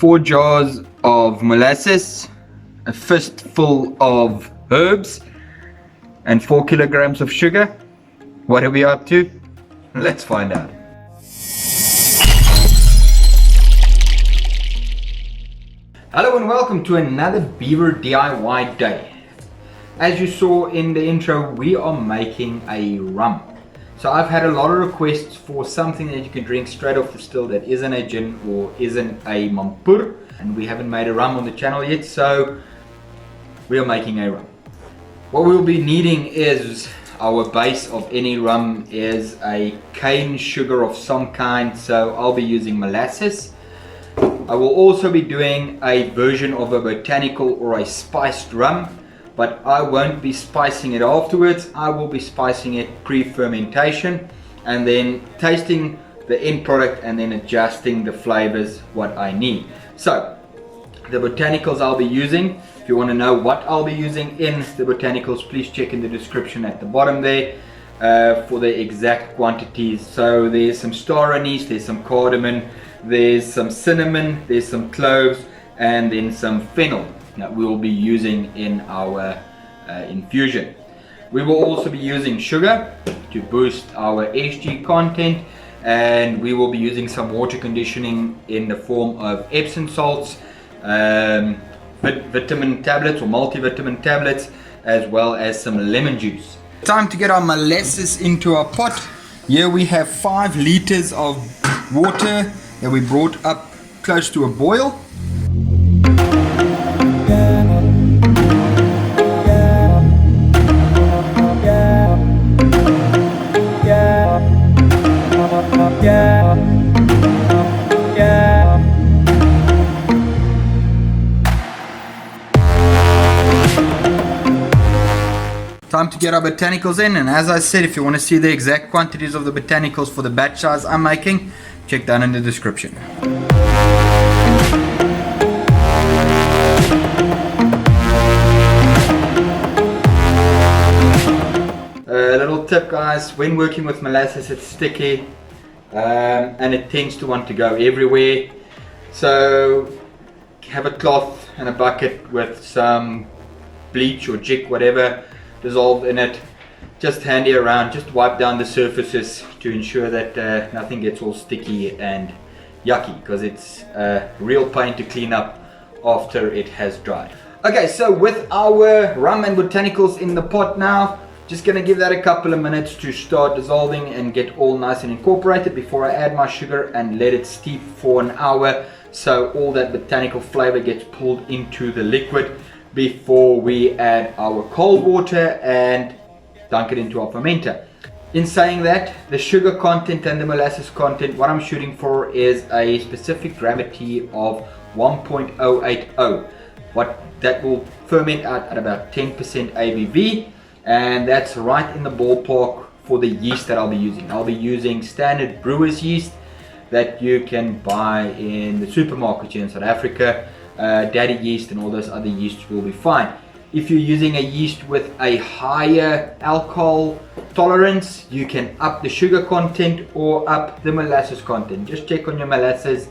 4 jars of molasses, a fistful of herbs, and 4 kilograms of sugar. What are we up to? Let's find out. Hello and welcome to another Beaver DIY day. As you saw in the intro, we are making a rum. So I've had a lot of requests for something that you can drink straight off the still that isn't a gin or isn't a mampur, and we haven't made a rum on the channel yet, so we are making a rum. What we'll be needing is, our base of any rum is a cane sugar of some kind, so I'll be using molasses. I will also be doing a version of a botanical or a spiced rum, but I won't be spicing it afterwards. I will be spicing it pre-fermentation and then tasting the end product and then adjusting the flavors what I need. So the botanicals I'll be using, if you want to know what I'll be using in the botanicals, please check in the description at the bottom there for the exact quantities. So there's some star anise, there's some cardamom, there's some cinnamon, there's some cloves, and then some fennel that we will be using in our infusion. We will also be using sugar to boost our SG content, and we will be using some water conditioning in the form of Epsom salts, vitamin tablets or multivitamin tablets, as well as some lemon juice. Time to get our molasses into our pot. Here we have 5 liters of water that we brought up close to a boil. Time to get our botanicals in, and as I said, if you want to see the exact quantities of the botanicals for the batch size I'm making, check down in the description. A little tip, guys, when working with molasses, it's sticky and it tends to want to go everywhere. So have a cloth and a bucket with some bleach or jig, whatever, dissolved in it. Just handy around, just wipe down the surfaces to ensure that nothing gets all sticky and yucky, because it's a real pain to clean up after it has dried. Okay, so with our rum and botanicals in the pot now, just gonna give that a couple of minutes to start dissolving and get all nice and incorporated before I add my sugar and let it steep for an hour, so all that botanical flavor gets pulled into the liquid before we add our cold water and dunk it into our fermenter. In saying that, the sugar content and the molasses content, what I'm shooting for is a specific gravity of 1.080. What that will ferment out at about 10% ABV, and that's right in the ballpark for the yeast that I'll be using. I'll be using standard brewer's yeast that you can buy in the supermarket here in South Africa. Daddy yeast and all those other yeasts will be fine. If you're using a yeast with a higher alcohol tolerance, you can up the sugar content or up the molasses content. Just check on your molasses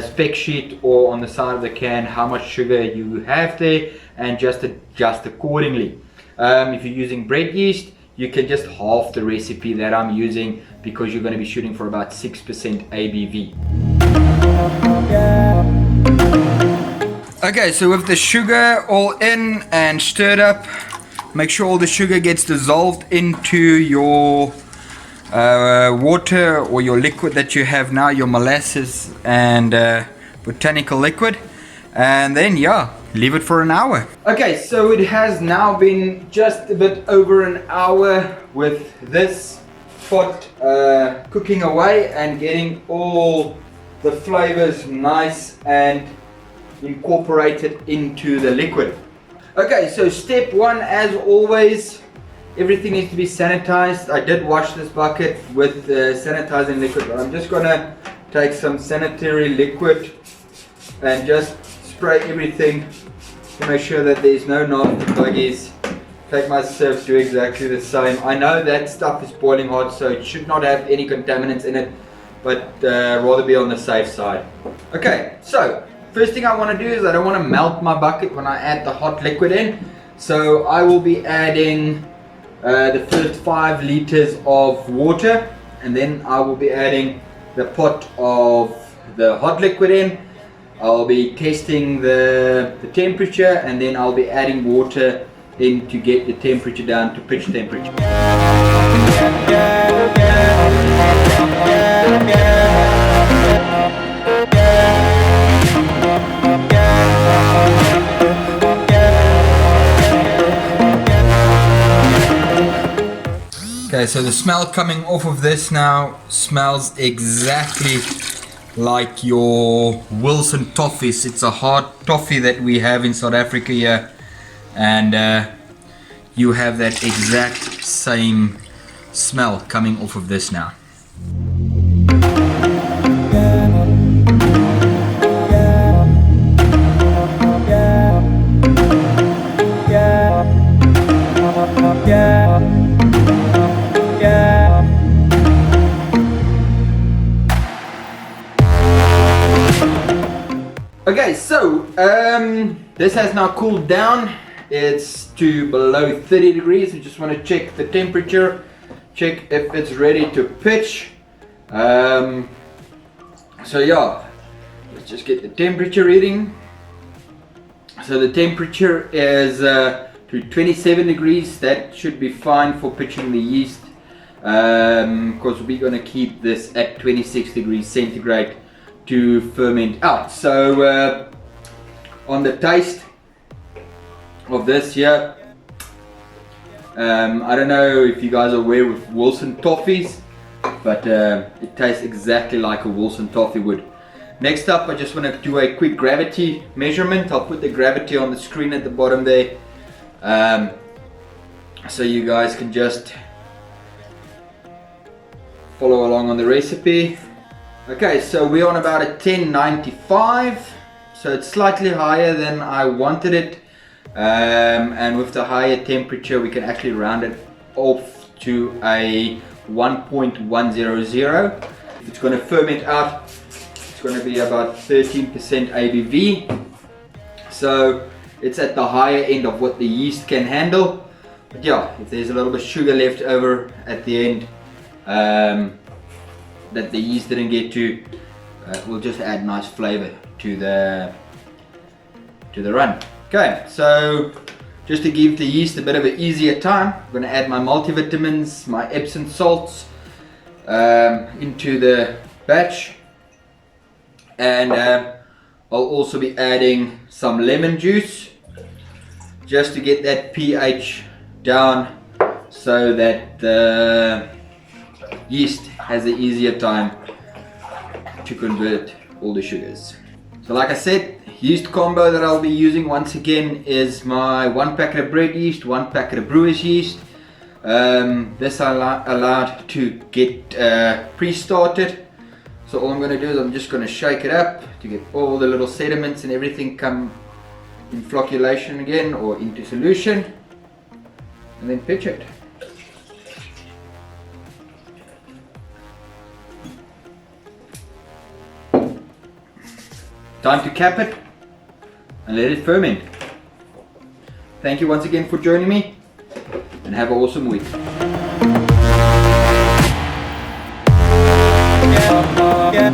spec sheet or on the side of the can how much sugar you have there, and just adjust accordingly. If you're using bread yeast, you can just half the recipe that I'm using, because you're going to be shooting for about 6% ABV. Okay, so with the sugar all in and stirred up, make sure all the sugar gets dissolved into your water or your liquid that you have now, your molasses and botanical liquid, and then leave it for an hour. Okay, so it has now been just a bit over an hour with this pot cooking away and getting all the flavors nice and incorporated into the liquid. Okay, so step 1, as always, everything needs to be sanitized. I did wash this bucket with sanitizing liquid, but I'm just gonna take some sanitary liquid and just spray everything to make sure that there's no nasty buggies. Take my sieve, do exactly the same. I know that stuff is boiling hot, so it should not have any contaminants in it, but rather be on the safe side. Okay, so first thing I want to do is I don't want to melt my bucket when I add the hot liquid in. So I will be adding the first 5 liters of water, and then I will be adding the pot of the hot liquid in. I'll be testing the temperature, and then I'll be adding water in to get the temperature down to pitch temperature. Okay, so the smell coming off of this now smells exactly like your Wilson toffees. It's a hard toffee that we have in South Africa here, and you have that exact same smell coming off of this now. Okay, so this has now cooled down. It's to below 30 degrees. We just want to check the temperature, check if it's ready to pitch. So yeah, let's just get the temperature reading. So the temperature is to 27 degrees. That should be fine for pitching the yeast, because we're going to keep this at 26 degrees centigrade to ferment out. So on the taste of this here, I don't know if you guys are aware with Wilson toffees, but it tastes exactly like a Wilson toffee would. Next up, I just want to do a quick gravity measurement. I'll put the gravity on the screen at the bottom there, so you guys can just follow along on the recipe. Okay, so we're on about a 1095, so it's slightly higher than I wanted it, and with the higher temperature we can actually round it off to a 1.100. If it's going to ferment out, it's going to be about 13% ABV, so it's at the higher end of what the yeast can handle. But yeah, if there's a little bit of sugar left over at the end that the yeast didn't get to, we'll just add nice flavor to the run. Okay, so just to give the yeast a bit of an easier time, I'm going to add my multivitamins, my Epsom salts into the batch, and I'll also be adding some lemon juice just to get that pH down so that the yeast has an easier time to convert all the sugars. So like I said, yeast combo that I'll be using once again is my 1 packet of bread yeast, 1 packet of brewer's yeast. This I allowed to get pre-started. So all I'm going to do is I'm just going to shake it up to get all the little sediments and everything come in flocculation again, or into solution, and then pitch it. Time to cap it and let it ferment. Thank you once again for joining me, and have an awesome week. Yeah.